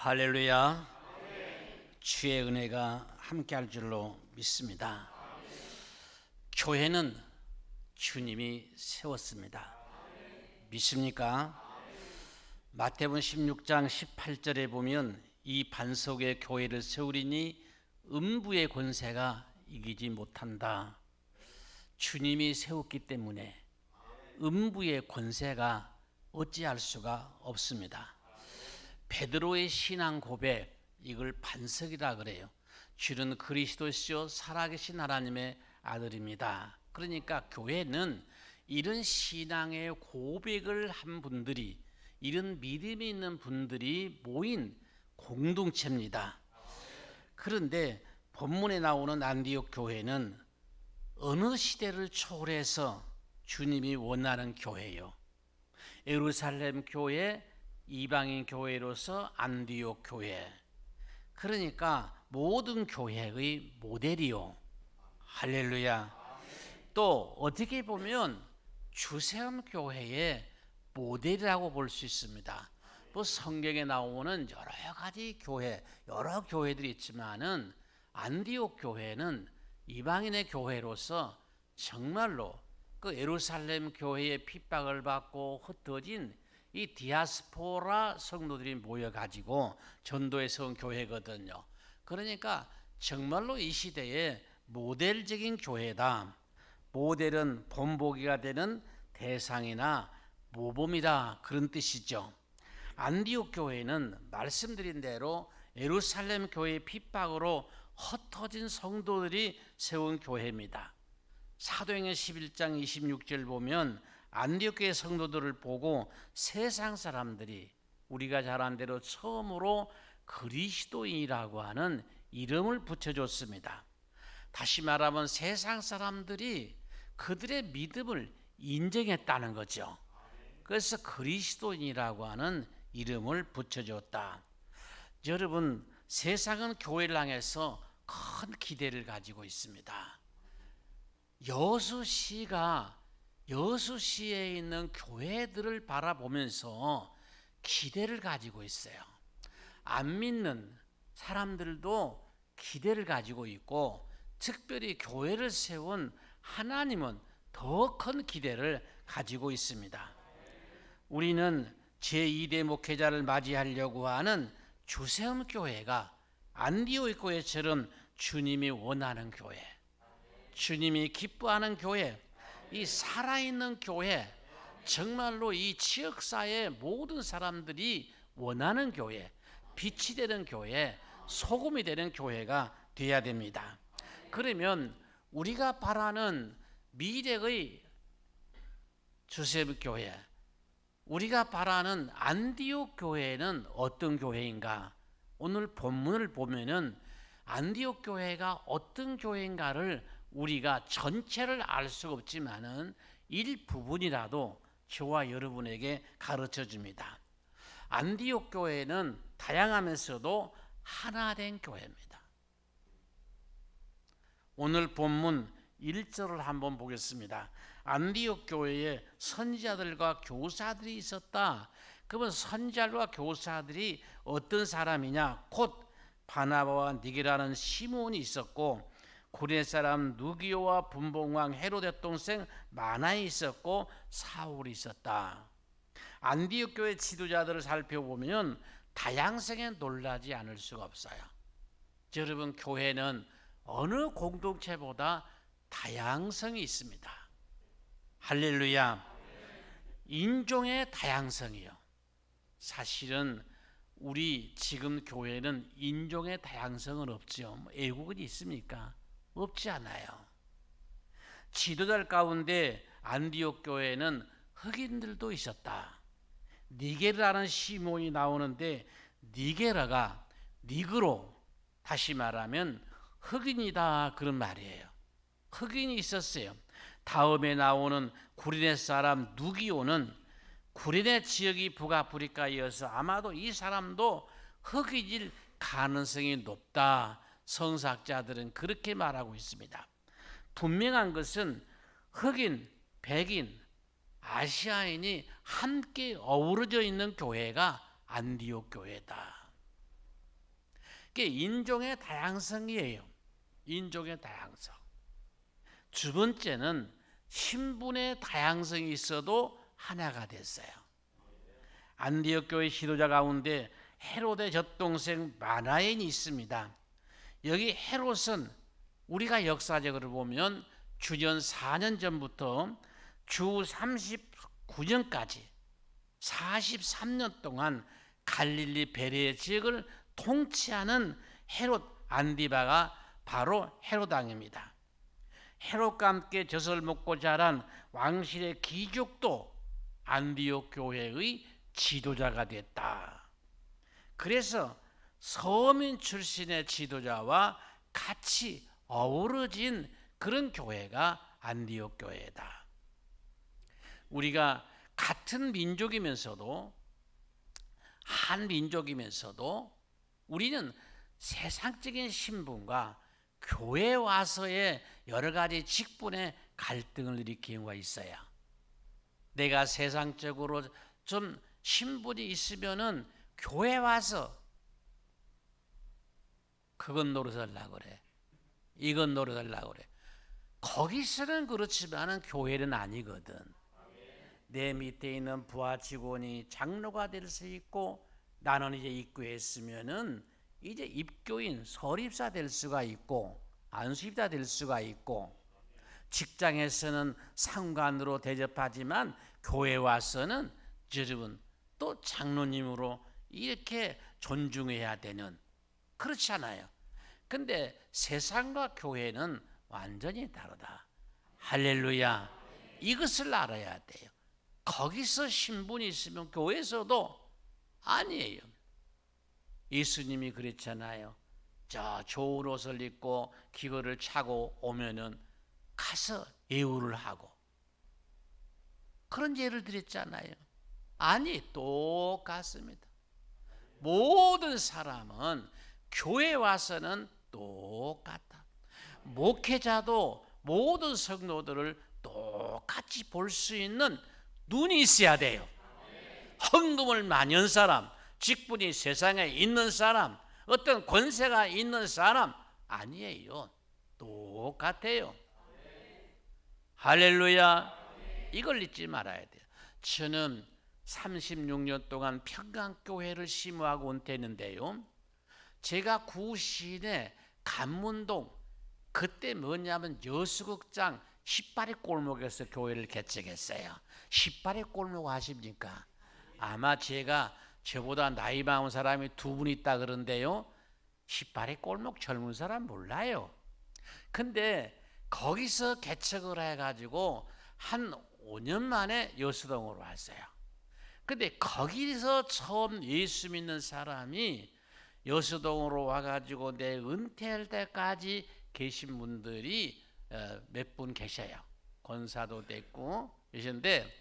할렐루야. 주의 은혜가 함께할 줄로 믿습니다. 교회는 주님이 세웠습니다. 믿습니까? 마태복음 16장 18절에 보면 이 반석의 교회를 세우리니 음부의 권세가 이기지 못한다. 주님이 세웠기 때문에 음부의 권세가 어찌할 수가 없습니다. 베드로의 신앙 고백, 이걸 반석이라 그래요. 주는 그리스도시요 살아계신 하나님의 아들입니다. 그러니까 교회는 이런 신앙의 고백을 한 분들이, 이런 믿음이 있는 분들이 모인 공동체입니다. 그런데 본문에 나오는 안디옥 교회는 어느 시대를 초월해서 주님이 원하는 교회요. 예루살렘 교회, 이방인 교회로서 안디옥 교회. 그러니까 모든 교회의 모델이요. 할렐루야. 또 어떻게 보면 주세움 교회의 모델이라고 볼 수 있습니다. 뭐 성경에 나오는 여러 가지 교회, 여러 교회들이 있지만은 안디옥 교회는 이방인의 교회로서 정말로 그 예루살렘 교회의 핍박을 받고 흩어진 이 디아스포라 성도들이 모여가지고 전도에 세운 교회거든요. 그러니까 정말로 이 시대에 모델적인 교회다. 모델은 본보기가 되는 대상이나 모범이다, 그런 뜻이죠. 안디옥 교회는 말씀드린 대로 예루살렘 교회의 핍박으로 흩어진 성도들이 세운 교회입니다. 사도행전 11장 26절 보면 안디옥 교회 성도들을 보고 세상 사람들이 우리가 잘 아는 대로 처음으로 그리스도인이라고 하는 이름을 붙여줬습니다. 다시 말하면 세상 사람들이 그들의 믿음을 인정했다는 거죠. 그래서 그리스도인이라고 하는 이름을 붙여줬다. 여러분, 세상은 교회를 향해서 큰 기대를 가지고 있습니다. 여수시에 있는 교회들을 바라보면서 기대를 가지고 있어요. 안 믿는 사람들도 기대를 가지고 있고, 특별히 교회를 세운 하나님은 더 큰 기대를 가지고 있습니다. 우리는 제2대 목회자를 맞이하려고 하는 주세움 교회가 안디옥 교회처럼 주님이 원하는 교회, 주님이 기뻐하는 교회, 이 살아있는 교회, 정말로 이 지역사회의 모든 사람들이 원하는 교회, 빛이 되는 교회, 소금이 되는 교회가 되어야 됩니다. 그러면 우리가 바라는 미래의 주세움 교회, 우리가 바라는 안디옥 교회는 어떤 교회인가? 오늘 본문을 보면은 안디옥 교회가 어떤 교회인가를 우리가 전체를 알 수가 없지만은 일부분이라도 저와 여러분에게 가르쳐 줍니다. 안디옥 교회는 다양하면서도 하나된 교회입니다. 오늘 본문 1절을 한번 보겠습니다. 안디옥 교회에 선지자들과 교사들이 있었다. 그러면 선지자들과 교사들이 어떤 사람이냐? 곧 바나바와 니게라는 시몬이 있었고, 구레네 사람 누기오와 분봉왕 헤로데 동생 마나이 있었고, 사울이 있었다. 안디옥 교회 지도자들을 살펴보면 다양성에 놀라지 않을 수가 없어요. 여러분, 교회는 어느 공동체보다 다양성이 있습니다. 할렐루야. 인종의 다양성이요. 사실은 우리 지금 교회는 인종의 다양성은 없죠. 애국은 있습니까? 없지 않아요. 지도자들 가운데 안디옥 교회는 흑인들도 있었다. 니게라는 시몬이 나오는데, 니게라가 니그로, 다시 말하면 흑인이다, 그런 말이에요. 흑인이 있었어요. 다음에 나오는 구레네 사람 누기오는 구레네 지역이 북아프리카이어서 아마도 이 사람도 흑인일 가능성이 높다. 성사학자들은 그렇게 말하고 있습니다. 분명한 것은 흑인, 백인, 아시아인이 함께 어우러져 있는 교회가 안디옥 교회다. 그게 인종의 다양성이에요. 인종의 다양성. 두 번째는 신분의 다양성이 있어도 하나가 됐어요. 안디옥 교회 지도자 가운데 헤롯의 젖동생 마나엔이 있습니다. 여기 헤롯은 우리가 역사적으로 보면 주전 4년 전부터 주 39년까지 43년 동안 갈릴리 베레 지역을 통치하는 헤롯 안디바가 바로 헤롯 왕입니다. 헤롯과 함께 젖을 먹고 자란 왕실의 귀족도 안디옥 교회의 지도자가 됐다. 그래서 서민 출신의 지도자와 같이 어우러진 그런 교회가 안디옥 교회다. 우리가 같은 민족이면서도 한 민족이면서도 우리는 세상적인 신분과 교회 와서의 여러 가지 직분의 갈등을 일으키는 경우가 있어요. 내가 세상적으로 좀 신분이 있으면은 교회 와서 그건 노릇하려고 그래. 이건 노릇하려고 그래. 거기서는 그렇지만은 교회는 아니거든. 내 밑에 있는 부하 직원이 장로가 될 수 있고 나는 이제 입교했으면은 이제 입교인 설립사 될 수가 있고 안수입자 될 수가 있고 직장에서는 상관으로 대접하지만 교회 와서는 여러분 또 장로님으로 이렇게 존중해야 되는 그렇지 않아요. 근데 세상과 교회는 완전히 다르다. 할렐루야. 이것을 알아야 돼요. 거기서 신분이 있으면 교회에서도 아니에요. 예수님이 그랬잖아요. 저 좋은 옷을 입고 기거를 차고 오면은 가서 예우를 하고 그런 예를 드렸잖아요. 아니 똑같습니다. 모든 사람은 교회 와서는 똑같다. 목회자도 모든 성도들을 똑같이 볼 수 있는 눈이 있어야 돼요. 헌금을 많이 한 사람, 직분이 세상에 있는 사람, 어떤 권세가 있는 사람 아니에요. 똑같아요. 할렐루야. 이걸 잊지 말아야 돼요. 저는 36년 동안 평강교회를 심호하고 은퇴했는데요. 제가 구시내 간문동 그때 뭐냐면 여수극장 10바리 골목에서 교회를 개척했어요. 10바리 골목 아십니까? 아마 제가 저보다 나이 많은 사람이 두 분 있다 그런데요. 10바리 골목 젊은 사람 몰라요. 근데 거기서 개척을 해가지고 한 5년 만에 여수동으로 왔어요. 근데 거기서 처음 예수 믿는 사람이 여수동으로 와가지고 내 은퇴할 때까지 계신 분들이 몇 분 계셔요. 권사도 됐고 계신데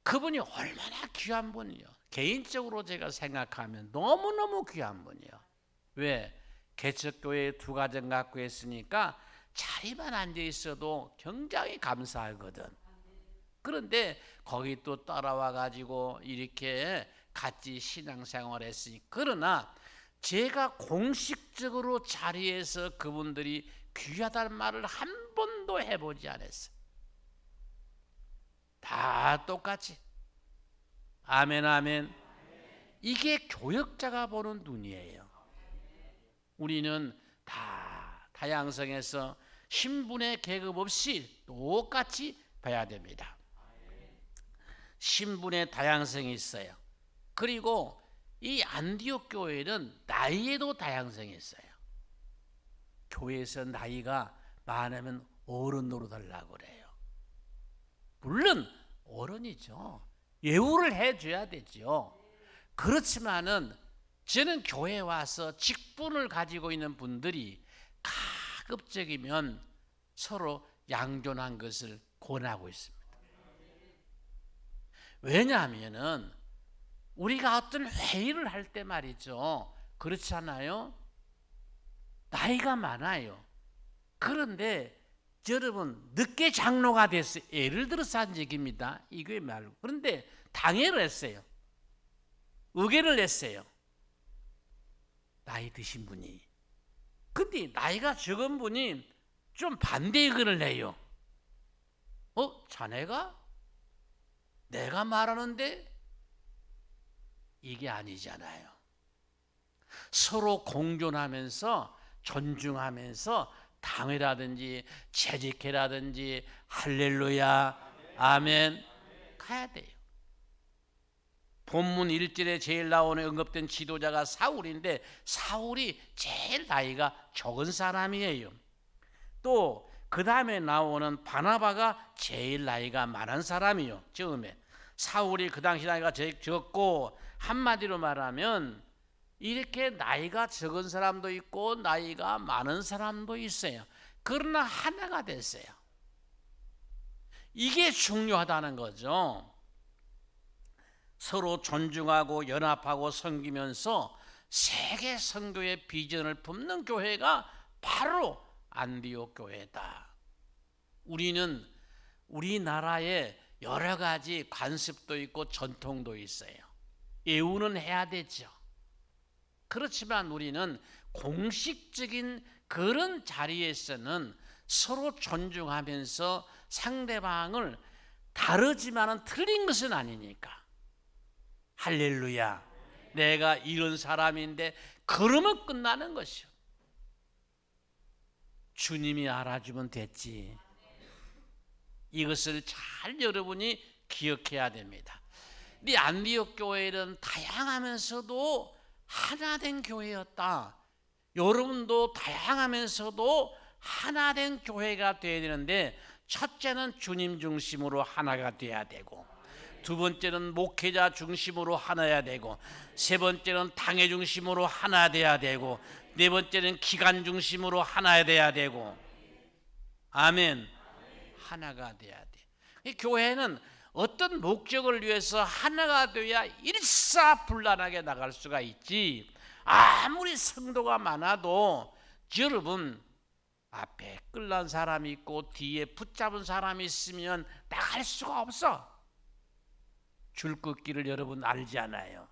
그분이 얼마나 귀한 분이요. 개인적으로 제가 생각하면 너무너무 귀한 분이요. 왜? 개척교회 두 가정 갖고 있으니까 자리만 앉아 있어도 굉장히 감사하거든. 그런데 거기 또 따라와 가지고 이렇게 같이 신앙생활 했으니 그러나 제가 공식적으로 자리에서 그분들이 귀하다는 말을 한 번도 해보지 않았어요. 다 똑같이. 아멘 아멘. 이게 교역자가 보는 눈이에요. 우리는 다 다양성에서 신분의 계급 없이 똑같이 봐야 됩니다. 신분의 다양성이 있어요. 그리고 이 안디옥 교회는 나이에도 다양성이 있어요. 교회에서 나이가 많으면 어른 노릇하려고 그래요. 물론 어른이죠. 예우를 해줘야 되죠. 그렇지만은 저는 교회에 와서 직분을 가지고 있는 분들이 가급적이면 서로 양존한 것을 권하고 있습니다. 왜냐하면은 우리가 어떤 회의를 할 때 말이죠. 그렇지 않아요? 나이가 많아요. 그런데 여러분 늦게 장로가 됐어요. 예를 들어서 한 얘기입니다. 이게 말고. 그런데 당회를 했어요. 의견을 냈어요. 나이 드신 분이. 근데 나이가 적은 분이 좀 반대 의견을 내요. 자네가? 내가 말하는데? 이게 아니잖아요. 서로 공존하면서 존중하면서 당회라든지 재직회라든지 할렐루야 아멘 가야 돼요. 본문 1절에 제일 나오는 언급된 지도자가 사울인데 사울이 제일 나이가 적은 사람이에요. 또 그 다음에 나오는 바나바가 제일 나이가 많은 사람이요. 처음에 사울이 그 당시 나이가 제일 적고, 한마디로 말하면 이렇게 나이가 적은 사람도 있고 나이가 많은 사람도 있어요. 그러나 하나가 됐어요. 이게 중요하다는 거죠. 서로 존중하고 연합하고 섬기면서 세계 선교의 비전을 품는 교회가 바로 안디옥 교회다. 우리는 우리나라에 여러 가지 관습도 있고 전통도 있어요. 예우는 해야 되죠. 그렇지만 우리는 공식적인 그런 자리에서는 서로 존중하면서 상대방을 다르지만은 틀린 것은 아니니까. 할렐루야. 내가 이런 사람인데 그러면 끝나는 것이요. 주님이 알아주면 됐지. 이것을 잘 여러분이 기억해야 됩니다. 이 안디옥 교회는 다양하면서도 하나된 교회였다. 여러분도 다양하면서도 하나된 교회가 되어야 되는데, 첫째는 주님 중심으로 하나가 되어야 되고, 두 번째는 목회자 중심으로 하나야 되고, 세 번째는 당회 중심으로 하나 돼야 되고, 네 번째는 기관 중심으로 하나 돼야 되고, 아멘. 하나가 돼야 돼. 이 교회는 어떤 목적을 위해서 하나가 되어야 일사불란하게 나갈 수가 있지. 아무리 성도가 많아도 여러분 앞에 끌난 사람이 있고 뒤에 붙잡은 사람이 있으면 나갈 수가 없어. 줄긋기를 여러분 알잖아요.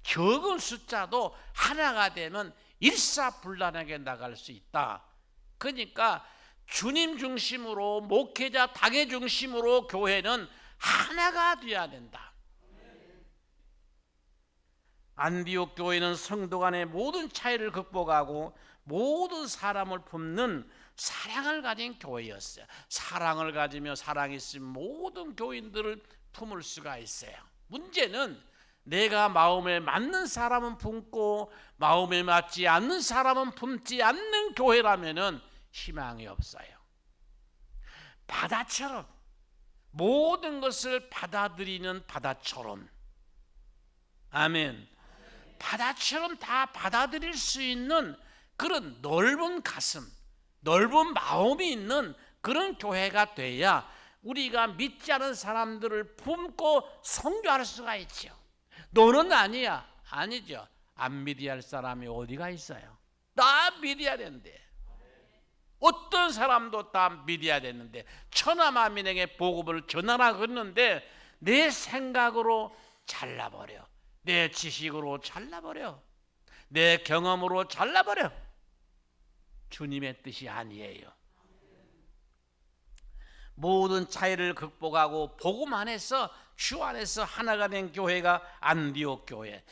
적은 숫자도 하나가 되면 일사불란하게 나갈 수 있다. 그러니까 주님 중심으로, 목회자 당회 중심으로 교회는 하나가 되어야 된다. 안디옥 교회는 성도 간의 모든 차이를 극복하고 모든 사람을 품는 사랑을 가진 교회였어요. 사랑을 가지며 사랑이 있으면 모든 교인들을 품을 수가 있어요. 문제는 내가 마음에 맞는 사람은 품고 마음에 맞지 않는 사람은 품지 않는 교회라면은 희망이 없어요. 바다처럼, 모든 것을 받아들이는 바다처럼, 아멘. 바다처럼 다 받아들일 수 있는 그런 넓은 가슴, 넓은 마음이 있는 그런 교회가 돼야 우리가 믿지 않은 사람들을 품고 선교할 수가 있죠. 너는 아니야. 아니죠. 안 믿어야 할 사람이 어디가 있어요? 다 믿어야 되는데, 어떤 사람도 다 믿어야 되는데, 천하만민에게 복음을 전하라 그러는데 내 생각으로 잘라버려, 내 지식으로 잘라버려, 내 경험으로 잘라버려. 주님의 뜻이 아니에요. 모든 차이를 극복하고 복음 안에서, 주 안에서 하나가 된 교회가 안디옥 교회,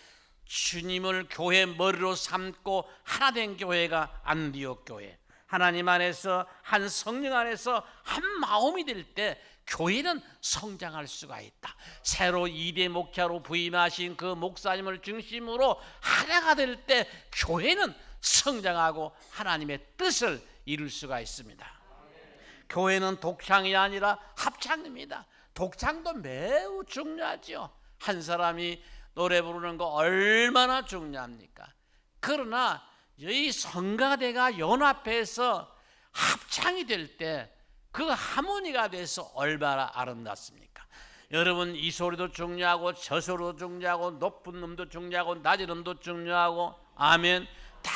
주님을 교회 머리로 삼고 하나 된 교회가 안디옥 교회. 하나님 안에서, 한 성령 안에서 한 마음이 될 때 교회는 성장할 수가 있다. 새로 2대 목자로 부임하신 그 목사님을 중심으로 하나가 될 때 교회는 성장하고 하나님의 뜻을 이룰 수가 있습니다. 교회는 독창이 아니라 합창입니다. 독창도 매우 중요하죠. 한 사람이 노래 부르는 거 얼마나 중요합니까? 그러나 이 성가대가 연합해서 합창이 될 때 그 하모니가 돼서 얼마나 아름답습니까? 여러분, 이 소리도 중요하고 저 소리도 중요하고 높은 음도 중요하고 낮은 음도 중요하고, 아멘. 다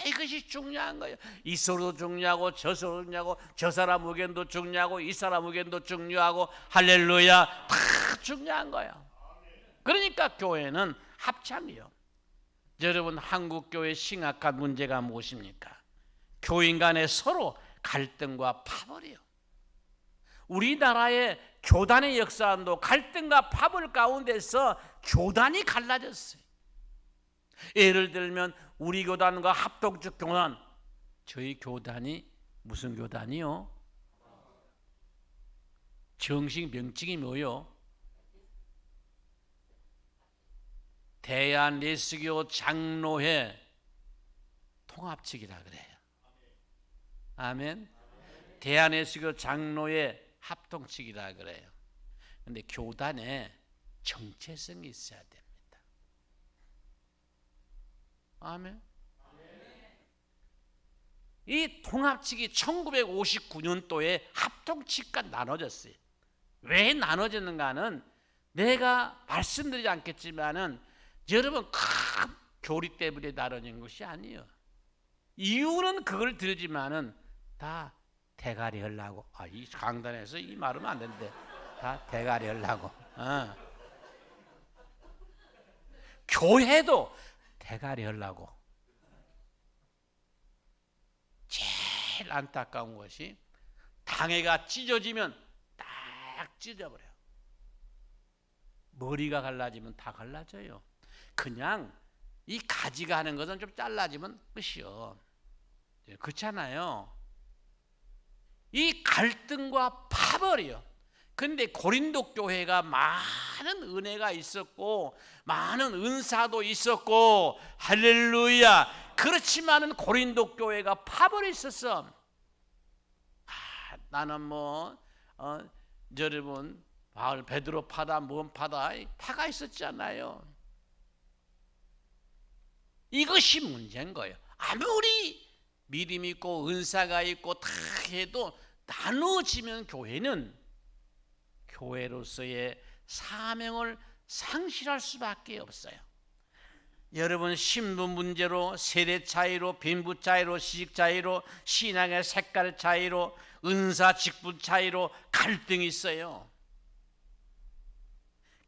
이것이 중요한 거예요. 이 소리도 중요하고 저 소리도 중요하고 저 사람 의견도 중요하고 이 사람 의견도 중요하고, 할렐루야, 다 중요한 거예요. 그러니까 교회는 합창이요. 여러분, 한국교회의 심각한 문제가 무엇입니까? 교인 간에 서로 갈등과 파벌이요. 우리나라의 교단의 역사도 갈등과 파벌 가운데서 교단이 갈라졌어요. 예를 들면 우리 교단과 합동적 교단, 저희 교단이 무슨 교단이요? 정식 명칭이 뭐요? 대한예수교 장로회 통합측이라 그래요. 아멘. 대한예수교 장로회 합동측이라 그래요. 근데 교단에 정체성이 있어야 됩니다. 아멘. 이 통합측이 1959년도에 합동측과 나눠졌어요. 왜 나눠졌는가는 내가 말씀드리지 않겠지만은 여러분, 큰 교리 때문에 나눠진 것이 아니에요. 이유는 그걸 들지만은 다 대가리 하려고. 이 강단에서 이 말하면 안 되는데 다 대가리 하려고. 교회도 대가리 하려고. 제일 안타까운 것이 당회가 찢어지면 딱 찢어버려요. 머리가 갈라지면 다 갈라져요. 그냥 이 가지가 하는 것은 좀 잘라지면 끝이요. 그렇잖아요. 이 갈등과 파벌이요. 근데 고린도 교회가 많은 은혜가 있었고 많은 은사도 있었고 할렐루야. 그렇지만은 고린도 교회가 파벌이 있었어. 나는 여러분 바울 베드로 파다 뭔 파다 파가 있었잖아요. 이것이 문제인 거예요. 아무리 믿음 있고 은사가 있고 다 해도 나눠지면 교회는 교회로서의 사명을 상실할 수밖에 없어요. 여러분, 신분 문제로, 세대 차이로, 빈부 차이로, 시직 차이로, 신앙의 색깔 차이로, 은사 직분 차이로 갈등이 있어요.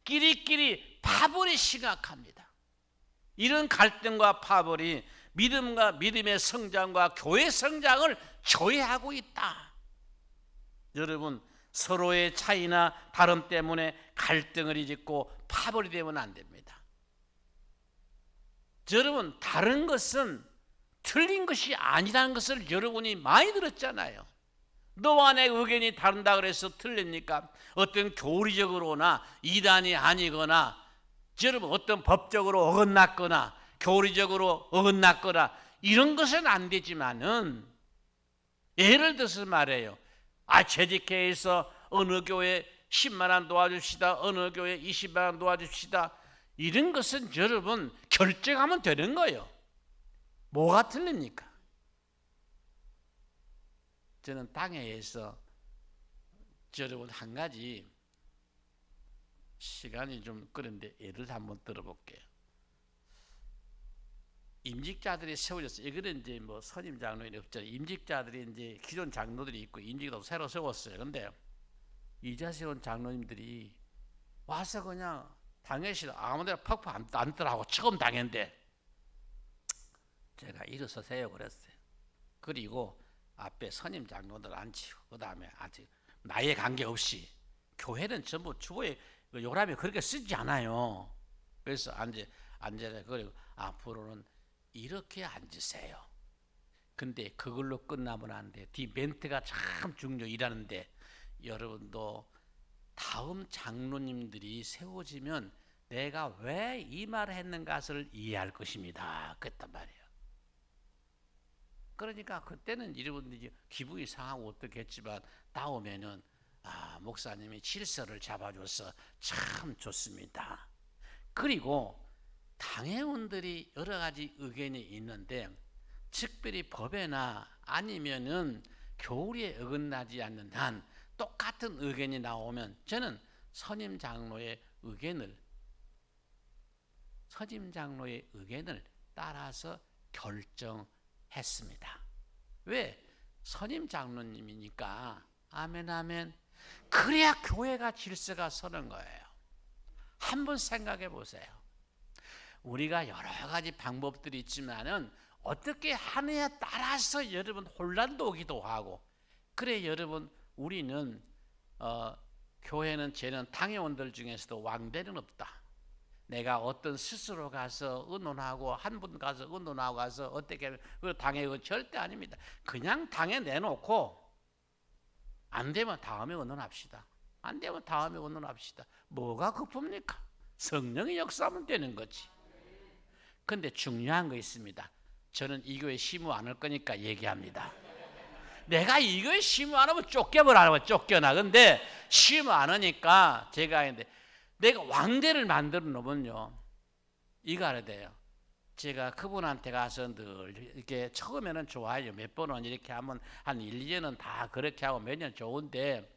끼리끼리 파벌이 심각합니다. 이런 갈등과 파벌이 믿음과 믿음의 성장과 교회 성장을 저해하고 있다. 여러분, 서로의 차이나 다름 때문에 갈등을 빚고 파벌이 되면 안 됩니다. 여러분, 다른 것은 틀린 것이 아니라는 것을 여러분이 많이 들었잖아요. 너와 내 의견이 다른다 그래서 틀립니까? 어떤 교리적으로나 이단이 아니거나 여러분 어떤 법적으로 어긋났거나 교리적으로 어긋났거나 이런 것은 안 되지만은 예를 들어서 말해요. 재직회에서 어느 교회 10만 원 도와줍시다. 어느 교회 20만 원 도와줍시다. 이런 것은 여러분 결정하면 되는 거예요. 뭐가 틀립니까? 저는 당회에서 여러분 한 가지 시간이 좀 그런데 예를 한번 들어볼게요. 임직자들이 세워졌어요. 이거는 이제 선임 장로인이 없잖아요. 임직자들이 이제 기존 장로들이 있고 임직도 새로 세웠어요. 근데 이자 세운 장로님들이 와서 그냥 당회실 아무데나 팍팍 앉더라고. 처음 당했는데 제가 일어서세요 그랬어요. 그리고 앞에 선임 장로들 앉히고 그 다음에 아직 나이에 관계없이 교회는 전부 주보에 요람이 그렇게 쓰지 않아요. 그래서 앉으래. 그리고 앞으로는 이렇게 앉으세요. 근데 그걸로 끝나면 안 돼. 뒤 멘트가 참 중요이라는데 여러분도 다음 장로님들이 세워지면 내가 왜 이 말을 했는가를 이해할 것입니다. 그랬단 말이에요. 그러니까 그때는 여러분들이 기분이 상하고 어떻겠지만 다음에는 목사님이 질서를 잡아줘서 참 좋습니다. 그리고 당회원들이 여러 가지 의견이 있는데 특별히 법에나 아니면은 교리에 어긋나지 않는 한 똑같은 의견이 나오면 저는 선임 장로의 의견을 따라서 결정했습니다. 왜? 선임 장로님이니까. 아멘 아멘. 그래야 교회가 질서가 서는 거예요. 한번 생각해 보세요. 우리가 여러 가지 방법들이 있지만은 어떻게 하느냐에 따라서 여러분 혼란도 오기도 하고, 그래 여러분 우리는 교회는 저는 당회원들 중에서도 왕대는 없다. 내가 어떤 스스로 가서 의논하고 한 분 가서 의논하고 가서 어떻게 당회 절대 아닙니다. 그냥 당회 내놓고 안 되면 다음에 의논합시다. 안 되면 다음에 의논합시다. 뭐가 급합니까? 성령이 역사하면 되는 거지. 근데 중요한 거 있습니다. 저는 이 교회 심의 안 할 거니까 얘기합니다. 내가 이 교회 심의 안 하면 쫓겨버려. 쫓겨나. 근데 심의 안 하니까 제가 했는데, 내가 왕대를 만들어 놓으면요, 이거 알아야 돼요. 제가 그분한테 가서 늘 이렇게 처음에는 좋아요. 몇 번은 이렇게 하면 한 1, 2년은 다 그렇게 하고 몇 년 좋은데,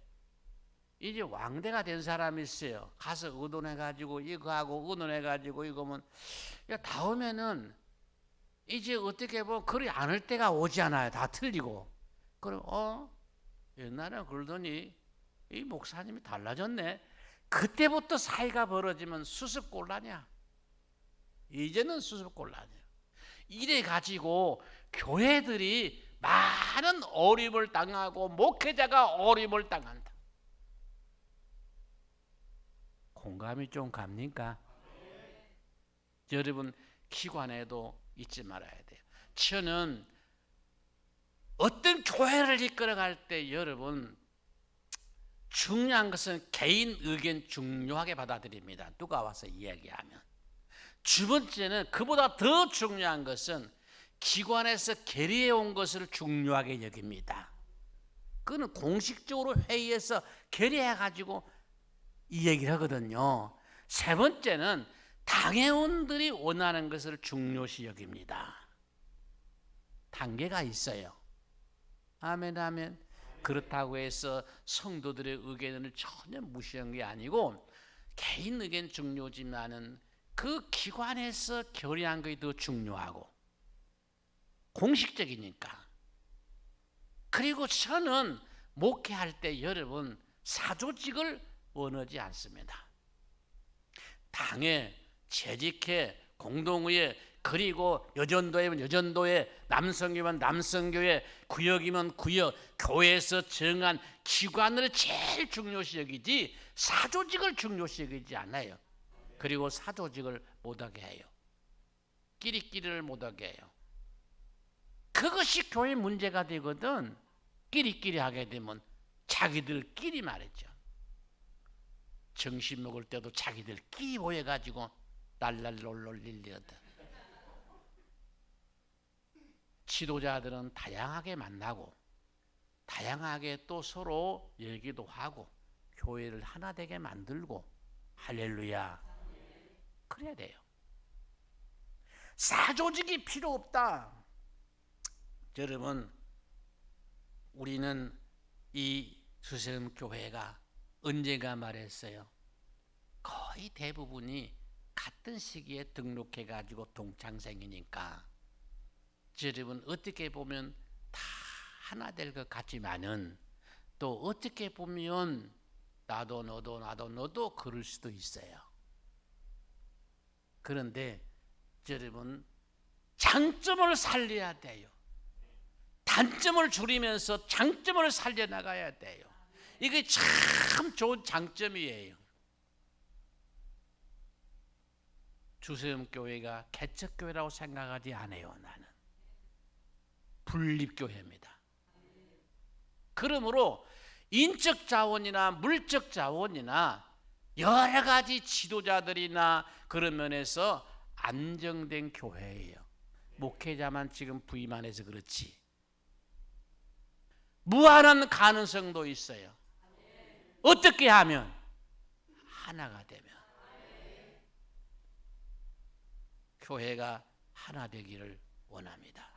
이제 왕대가 된 사람이 있어요. 가서 의논해가지고 이거 하고 의논해가지고 이거면, 야, 다음에는 이제 어떻게 보면 그리 안 할 때가 오잖아요. 다 틀리고. 그럼 옛날에 그러더니 이 목사님이 달라졌네. 그때부터 사이가 벌어지면 수습곤란이야. 이제는 수습곤란이야. 이래 가지고 교회들이 많은 어려움을 당하고 목회자가 어려움을 당한다. 공감이 좀 갑니까? 여러분 기관에도 잊지 말아야 돼요. 저는 어떤 교회를 이끌어갈 때 여러분 중요한 것은 개인 의견 중요하게 받아들입니다. 누가 와서 이야기하면. 두 번째는 그보다 더 중요한 것은 기관에서 결의해 온 것을 중요하게 여깁니다. 그거는 공식적으로 회의에서 결의해 가지고 이 얘기를 하거든요. 세 번째는 당회원들이 원하는 것을 중요시 여깁니다. 단계가 있어요. 아멘 아멘. 그렇다고 해서 성도들의 의견을 전혀 무시한 게 아니고 개인 의견 중요하지만은 그 기관에서 결의한 것이 더 중요하고 공식적이니까. 그리고 저는 목회할 때 여러분 사조직을 원하지 않습니다. 당회, 재직회, 공동의회, 그리고 여전도회면 여전도회, 남성교회면 남성교회, 구역이면 구역, 교회에서 정한 기관을 제일 중요시 여기지 사조직을 중요시 여기지 않아요. 그리고 사조직을 못하게 해요. 끼리끼리를 못하게 해요. 그것이 교회 문제가 되거든. 끼리끼리 하게 되면 자기들끼리 말이죠. 점심 먹을 때도 자기들끼리 모여가지고 랄랄롤롤 릴리거든. 지도자들은 다양하게 만나고 다양하게 또 서로 얘기도 하고 교회를 하나 되게 만들고 할렐루야. 그래야 돼요. 사조직이 필요 없다. 여러분 우리는 이 수세음 교회가 언제가 말했어요. 거의 대부분이 같은 시기에 등록해 가지고 동창생이니까 여러분 어떻게 보면 다 하나 될 것 같지만은 또 어떻게 보면 나도 너도 그럴 수도 있어요. 그런데 여러분 장점을 살려야 돼요. 단점을 줄이면서 장점을 살려나가야 돼요. 이게 참 좋은 장점이에요. 주세음교회가 개척교회라고 생각하지 않아요. 나는 분립교회입니다. 그러므로 인적 자원이나 물적 자원이나 여러 가지 지도자들이나 그런 면에서 안정된 교회예요. 목회자만 지금 부임 안 해서 그렇지 무한한 가능성도 있어요. 어떻게 하면? 하나가 되면. 교회가 하나 되기를 원합니다.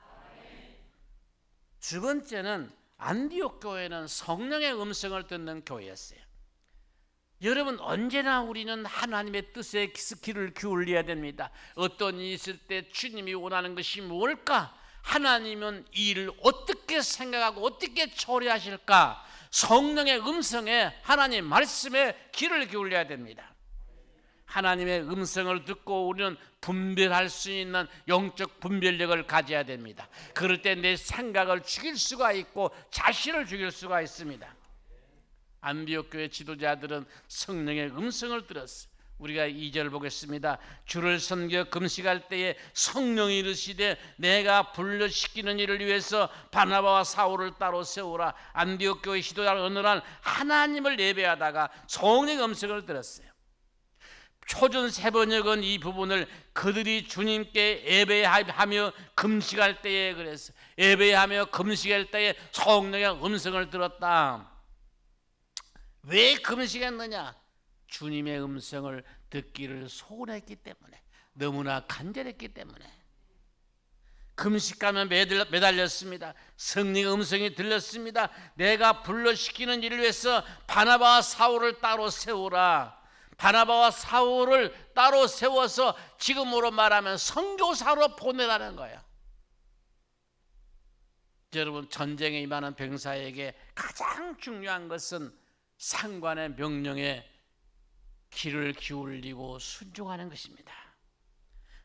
두 번째는 안디옥 교회는 성령의 음성을 듣는 교회였어요. 여러분 언제나 우리는 하나님의 뜻에 귀를 기울여야 됩니다. 어떤 일이 있을 때 주님이 원하는 것이 무엇일까? 하나님은 이 일을 어떻게 생각하고 어떻게 처리하실까? 성령의 음성에 하나님 말씀에 귀를 기울여야 됩니다. 하나님의 음성을 듣고 우리는 분별할 수 있는 영적 분별력을 가져야 됩니다. 그럴 때 내 생각을 죽일 수가 있고 자신을 죽일 수가 있습니다. 안디옥 교회 지도자들은 성령의 음성을 들었어요. 우리가 2절 보겠습니다. 주를 섬겨 금식할 때에 성령이 이르시되 내가 불러시키는 일을 위해서 바나바와 사울을 따로 세우라. 안디옥 교회 지도자는 어느 날 하나님을 예배하다가 성령의 음성을 들었어요. 초전 세번역은 이 부분을 그들이 주님께 예배하며 금식할 때에 그랬어요. 예배하며 금식할 때에 성령의 음성을 들었다. 왜 금식했느냐? 주님의 음성을 듣기를 소원했기 때문에, 너무나 간절했기 때문에. 금식하면 매달렸습니다. 성령의 음성이 들렸습니다. 내가 불러시키는 일을 위해서 바나바와 사울을 따로 세우라. 바나바와 사울을 따로 세워서 지금으로 말하면 선교사로 보내라는 거예요. 여러분, 전쟁에 임하는 병사에게 가장 중요한 것은 상관의 명령에 귀를 기울이고 순종하는 것입니다.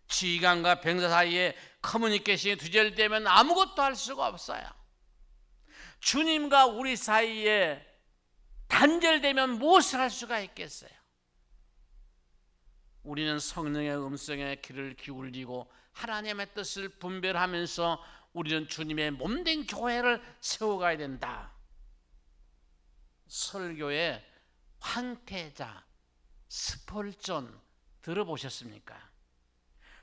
지휘관과 병사 사이에 커뮤니케이션이 두절되면 아무것도 할 수가 없어요. 주님과 우리 사이에 단절되면 무엇을 할 수가 있겠어요? 우리는 성령의 음성에 귀를 기울이고 하나님의 뜻을 분별하면서 우리는 주님의 몸된 교회를 세워가야 된다. 설교의 황태자 스펄전 들어보셨습니까?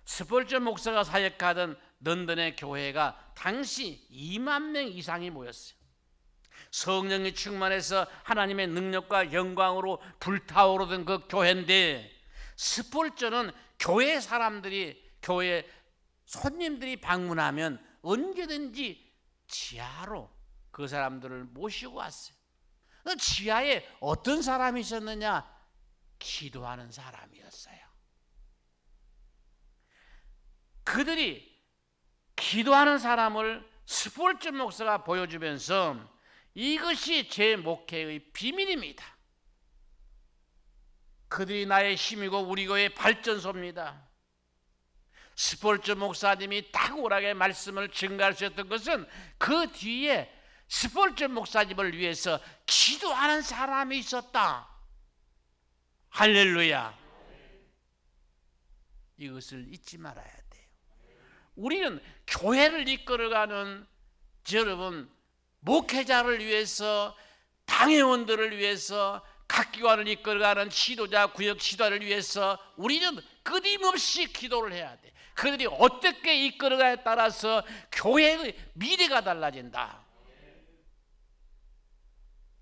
스펄전 목사가 사역하던 런던의 교회가 당시 2만 명 이상이 모였어요. 성령이 충만해서 하나님의 능력과 영광으로 불타오르던 그 교회인데, 스펄전은 교회 사람들이, 교회 손님들이 방문하면 언제든지 지하로 그 사람들을 모시고 왔어요. 그 지하에 어떤 사람이 있었느냐? 기도하는 사람이었어요. 그들이 기도하는 사람을 스펄전 목사가 보여주면서 이것이 제 목회의 비밀입니다. 그들이 나의 힘이고 우리 교회의 발전소입니다. 스펄전 목사님이 탁월하게 말씀을 증가하셨던 것은 그 뒤에 스펄전 목사님을 위해서 기도하는 사람이 있었다. 할렐루야. 이것을 잊지 말아야 돼요. 우리는 교회를 이끌어가는, 여러분, 목회자를 위해서, 당회원들을 위해서, 각 기관을 이끌어가는 지도자, 구역 지도자를 위해서 우리는 끊임없이 기도를 해야 돼. 그들이 어떻게 이끌어가에 따라서 교회의 미래가 달라진다.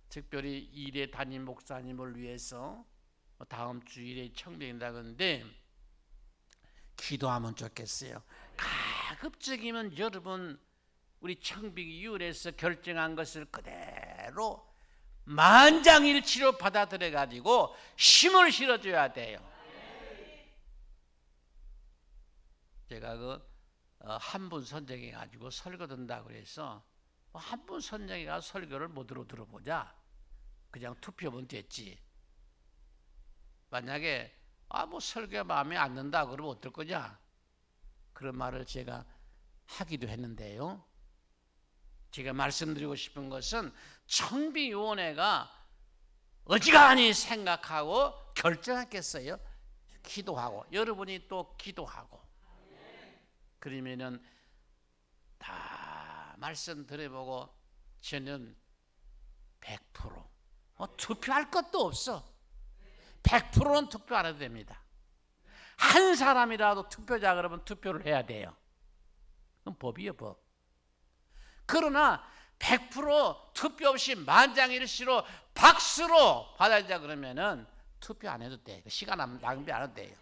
특별히 일에 담임 목사님을 위해서 다음 주일에 청빙이라는데 기도하면 좋겠어요. 가급적이면 여러분, 우리 청빙위원회에서 결정한 것을 그대로 만장일치로 받아들여 가지고 힘을 실어줘야 돼요. 제가 한 분 선정해 가지고 설교 든다고 그래서 한 분 선정해 가지고 설교를 모두로 들어보자. 그냥 투표면 됐지. 만약에 뭐 설교가 마음에 안 든다 그러면 어떨 거냐? 그런 말을 제가 하기도 했는데요. 제가 말씀드리고 싶은 것은 청빙위원회가 어지간히 생각하고 결정하겠어요. 기도하고, 여러분이 또 기도하고, 그러면은 다 말씀 들어보고 저는 100% 투표할 것도 없어. 100%는 투표 안 해도 됩니다. 한 사람이라도 투표자 그러면 투표를 해야 돼요. 그건 법이에요, 법. 그러나 100% 투표 없이 만장일치로 박수로 받아들이자 그러면은 투표 안 해도 돼. 시간 낭비 안 해도 돼요.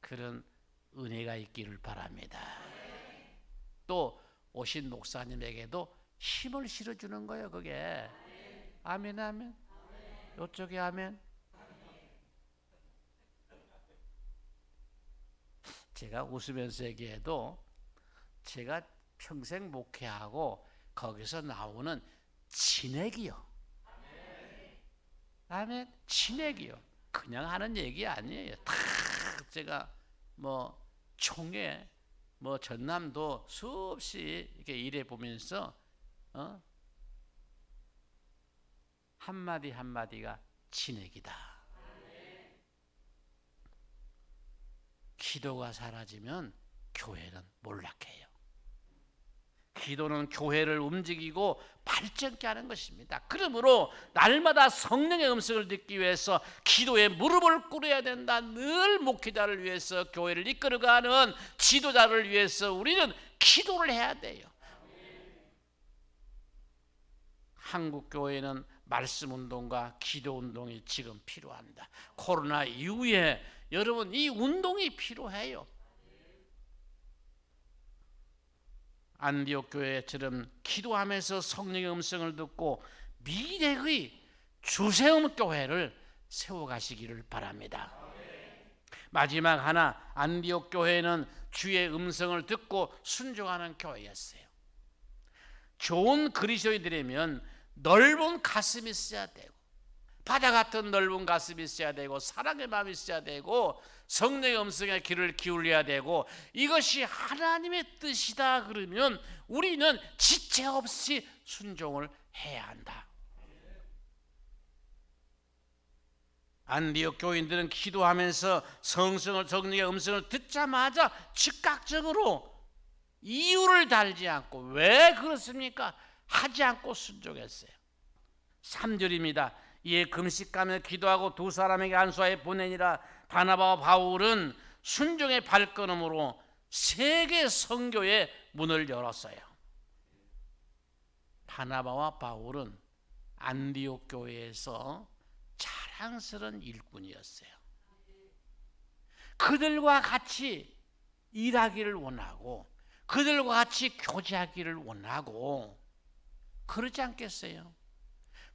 그런 은혜가 있기를 바랍니다. 또 오신 목사님에게도 힘을 실어주는 거예요, 그게. 아멘, 아멘. 이쪽에 아멘. 제가 웃으면서 얘기해도 제가 평생 목회하고 거기서 나오는 진액이요. 아멘. 진액이요. 그냥 하는 얘기 아니에요. 다 제가 뭐 총회 뭐 전남도 수없이 이렇게 일해 보면서 한마디 한마디가 진액이다. 기도가 사라지면 교회는 몰락해요. 기도는 교회를 움직이고 발전케 하는 것입니다. 그러므로 날마다 성령의 음성을 듣기 위해서 기도에 무릎을 꿇어야 된다. 늘 목회자를 위해서, 교회를 이끌어가는 지도자를 위해서 우리는 기도를 해야 돼요. 한국 교회는 말씀 운동과 기도 운동이 지금 필요합니다. 코로나 이후에 여러분 이 운동이 필요해요. 안디옥 교회처럼 기도하면서 성령의 음성을 듣고 미래의 주세움 교회를 세워가시기를 바랍니다. 마지막 하나, 안디옥 교회는 주의 음성을 듣고 순종하는 교회였어요. 좋은 그리스도인들이면 넓은 가슴이 있어야 되고, 바다 같은 넓은 가슴이 있어야 되고, 사랑의 마음이 있어야 되고, 성령의 음성에 귀를 기울여야 되고, 이것이 하나님의 뜻이다 그러면 우리는 지체 없이 순종을 해야 한다. 안디옥 교인들은 기도하면서 성령의 음성을 듣자마자 즉각적으로 이유를 달지 않고, 왜 그렇습니까? 하지 않고 순종했어요. 3절입니다. 이에 금식하며 기도하고 두 사람에게 안수하여 보내니라. 바나바와 바울은 순종의 발걸음으로 세계 선교의 문을 열었어요. 바나바와 바울은 안디옥 교회에서 자랑스러운 일꾼이었어요. 그들과 같이 일하기를 원하고, 그들과 같이 교제하기를 원하고, 그러지 않겠어요?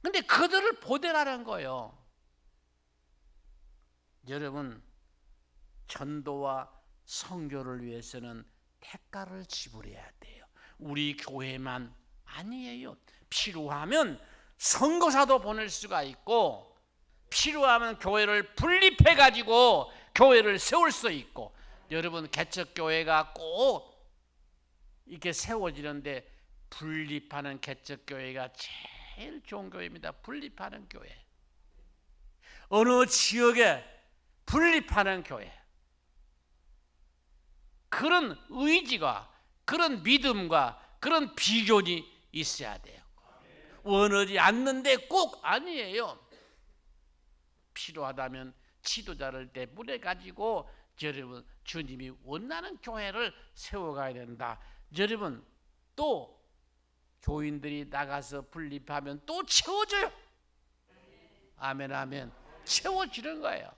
근데 그들을 보내라는 거예요. 여러분, 전도와 선교를 위해서는 대가를 지불해야 돼요. 우리 교회만 아니에요. 필요하면 선교사도 보낼 수가 있고, 필요하면 교회를 분립해 가지고 교회를 세울 수 있고. 여러분, 개척교회가 꼭 이렇게 세워지는데 분립하는 개척교회가 제일 좋은 교회입니다. 분립하는 교회. 어느 지역에 분립하는 교회. 그런 의지가, 그런 믿음과 그런 비전이 있어야 돼요. 원하지 않는데 꼭 아니에요. 필요하다면 지도자를 내보내 가지고 여러분 주님이 원하는 교회를 세워가야 된다. 여러분, 또 교인들이 나가서 분립하면 또 채워져요. 아멘, 아멘. 채워지는 거예요.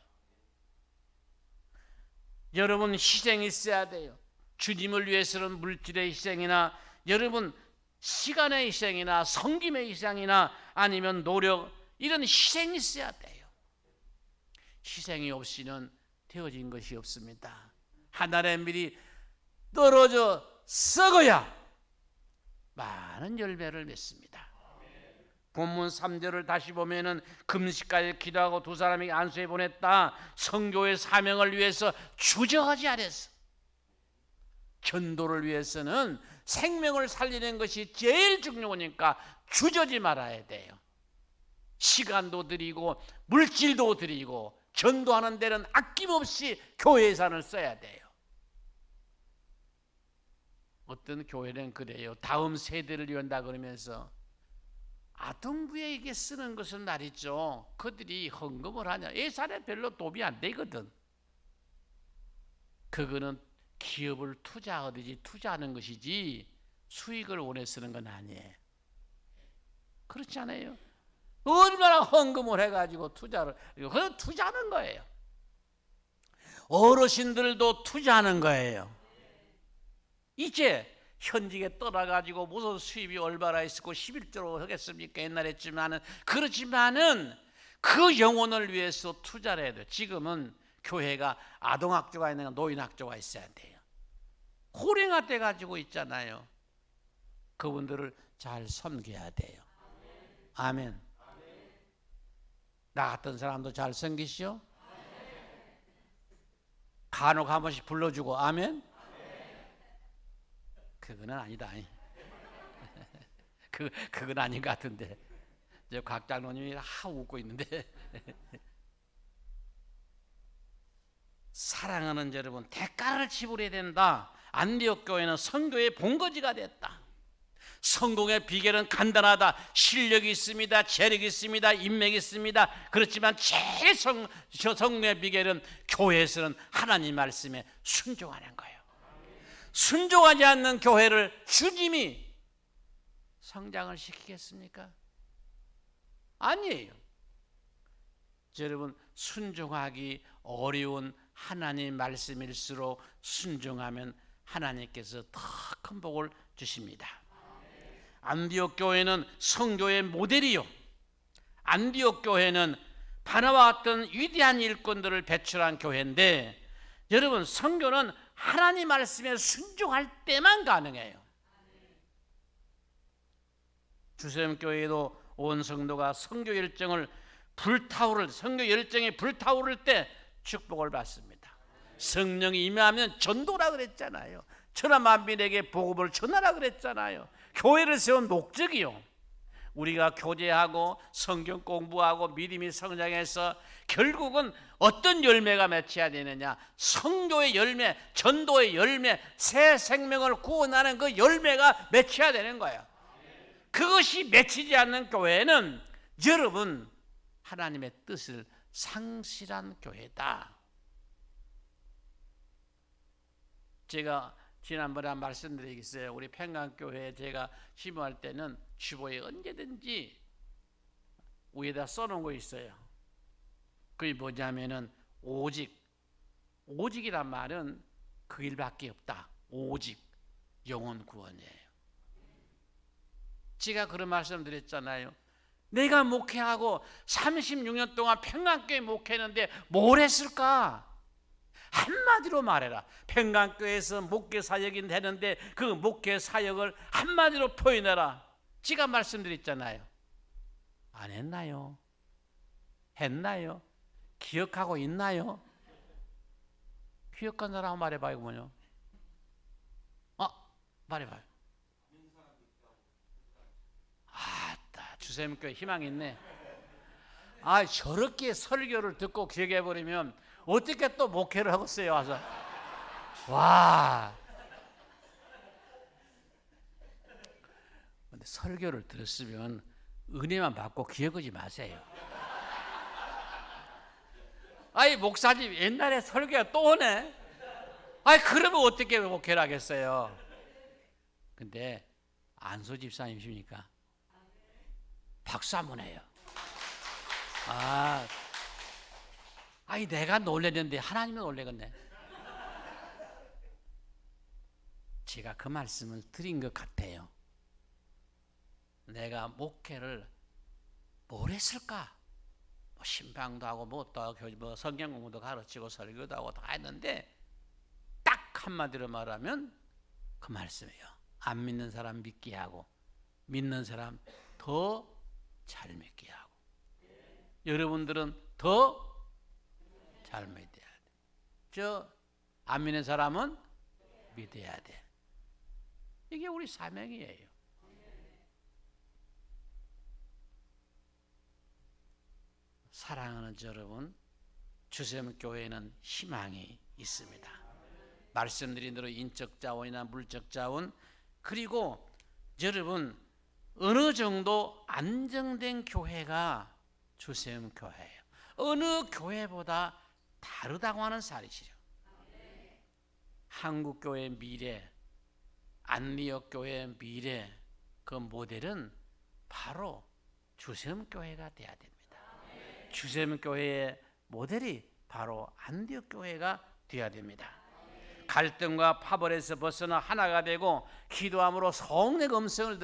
여러분, 희생이 있어야 돼요. 주님을 위해서는 물질의 희생이나, 여러분 시간의 희생이나 섬김의 희생이나, 아니면 노력, 이런 희생이 있어야 돼요. 희생이 없이는 되어진 것이 없습니다. 하늘의 밀이 떨어져 썩어야 많은 열매를 맺습니다. 본문 3절을 다시 보면은 금식까지 기도하고 두 사람에게 안수해 보냈다. 선교의 사명을 위해서 주저하지 않았어. 전도를 위해서는 생명을 살리는 것이 제일 중요하니까 주저지 말아야 돼요. 시간도 드리고 물질도 드리고 전도하는 데는 아낌없이 교회 예산을 써야 돼요. 어떤 교회는 그래요. 다음 세대를 위한다 그러면서 아동부에게 쓰는 것은 말이죠. 그들이 헌금을 하냐. 예산에 별로 도움이 안 되거든. 그거는 기업을 투자하듯이 투자하는 것이지 수익을 원해 쓰는 건 아니에요. 그렇지 않아요? 얼마나 헌금을 해가지고 투자를, 그건 투자하는 거예요. 어르신들도 투자하는 거예요. 이제 현직에 떠나가지고 무슨 수입이 얼마나 있었고 11조로 하겠습니까? 옛날에 했지만은, 그렇지만은 그 영혼을 위해서 투자를 해야 돼요. 지금은 교회가 아동학교가 있는가 노인학교가 있어야 돼요. 호랭아 때 가지고 있잖아요. 그분들을 잘 섬겨야 돼요. 아멘. 나 같은 사람도 잘 섬기시오. 간혹 한 번씩 불러주고. 아멘? 그거는 아니다. 그건 아닌 것 같은데. 이제 곽 장로님이 웃고 있는데. 사랑하는 여러분, 대가를 지불해야 된다. 안디옥 교회는 성교의 본거지가 됐다. 성공의 비결은 간단하다. 실력이 있습니다. 재력이 있습니다. 인맥이 있습니다. 그렇지만 제일 성공의 비결은 교회에서는 하나님 말씀에 순종하는 거예요. 순종하지 않는 교회를 주님이 성장을 시키겠습니까? 아니에요. 여러분, 순종하기 어려운 하나님 말씀일수록 순종하면 하나님께서 더 큰 복을 주십니다. 안디옥 교회는 성교의 모델이요, 안디옥 교회는 바나바와 같은 위대한 일꾼들을 배출한 교회인데, 여러분, 성교는 하나님 말씀에 순종할 때만 가능해요. 주샘교회도 온 성도가 성교 열정에 불타오를 때 축복을 받습니다. 성령이 임하면 전도라 그랬잖아요. 천하만민에게 복음을 전하라 그랬잖아요. 교회를 세운 목적이요, 우리가 교제하고 성경 공부하고 믿음이 성장해서 결국은 어떤 열매가 맺혀야 되느냐? 성교의 열매, 전도의 열매, 새 생명을 구원하는 그 열매가 맺혀야 되는 거예요. 그것이 맺히지 않는 교회는 여러분, 하나님의 뜻을 상실한 교회다. 제가 지난번에 말씀드리겠어요. 우리 평강교회에 제가 심호할 때는 주보에 언제든지 위에다 써놓은 거 있어요. 그게 뭐냐면은 오직이란 말은 그 일밖에 없다. 오직 영혼 구원이에요. 제가 그런 말씀 드렸잖아요. 내가 목회하고 36년 동안 평강교회 목회했는데 뭘 했을까? 한마디로 말해라. 평강교회에서 목회 사역이 되는데 그 목회 사역을 한마디로 표현해라. 제가 말씀드렸잖아요. 안 했나요? 했나요? 기억하고 있나요? 기억한 사람 말해봐요. 뭐요? 말해봐요. 아따, 주샘교회 희망이 있네. 저렇게 설교를 듣고 기억해버리면 어떻게 또 목회를 하겠어요? 와서. 와. 근데 설교를 들었으면 은혜만 받고 기억하지 마세요. 목사님 옛날에 설교가 또 오네. 그러면 어떻게 목회를 하겠어요? 근데 안소 집사님이십니까? 박수 한번 해요. 내가 놀랬는데 하나님은 놀래겠네. 제가 그 말씀을 드린 것 같아요. 내가 목회를 뭘 했을까? 신방도 하고 또 성경 공부도 가르치고 설교도 하고 다 했는데 딱 한마디로 말하면 그 말씀이에요. 안 믿는 사람 믿게 하고 믿는 사람 더 잘 믿게 하고, 여러분들은 더 잘 믿어야 돼. 안 믿는 사람은 믿어야 돼. 이게 우리 사명이에요. 사랑하는 여러분, 주샘교회는 희망이 있습니다. 말씀드린 대로 인적 자원이나 물적 자원, 그리고 여러분 어느 정도 안정된 교회가 주샘교회예요. 어느 교회보다 다르다고 하는 사실이죠. 한국교회의 미래, 안디옥교회의 미래, 그 모델은 바로 주샘교회가 돼야 됩니다. 주샘교회의 모델이 바로 안디옥교회가 돼야 됩니다. 갈등과 파벌에서 벗어나 하나가 되고 기도함으로 성령의 음성을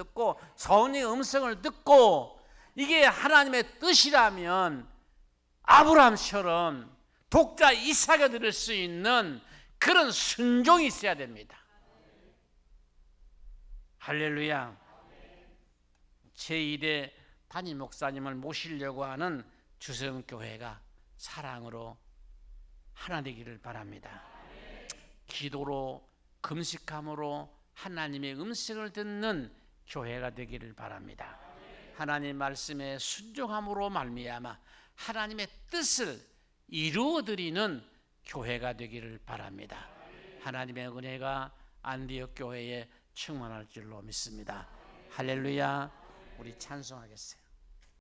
듣고 이게 하나님의 뜻이라면 아브라함처럼 독자 이삭을 들을 수 있는 그런 순종이 있어야 됩니다. 할렐루야. 제1의 담임 목사님을 모시려고 하는 주성교회가 사랑으로 하나 되기를 바랍니다. 기도로 금식함으로 하나님의 음식을 듣는 교회가 되기를 바랍니다. 하나님 말씀에 순종함으로 말미암아 하나님의 뜻을 이루어드리는 교회가 되기를 바랍니다. 하나님의 은혜가 안디옥 교회에 충만할 줄로 믿습니다. 할렐루야. 우리 찬송하겠어요.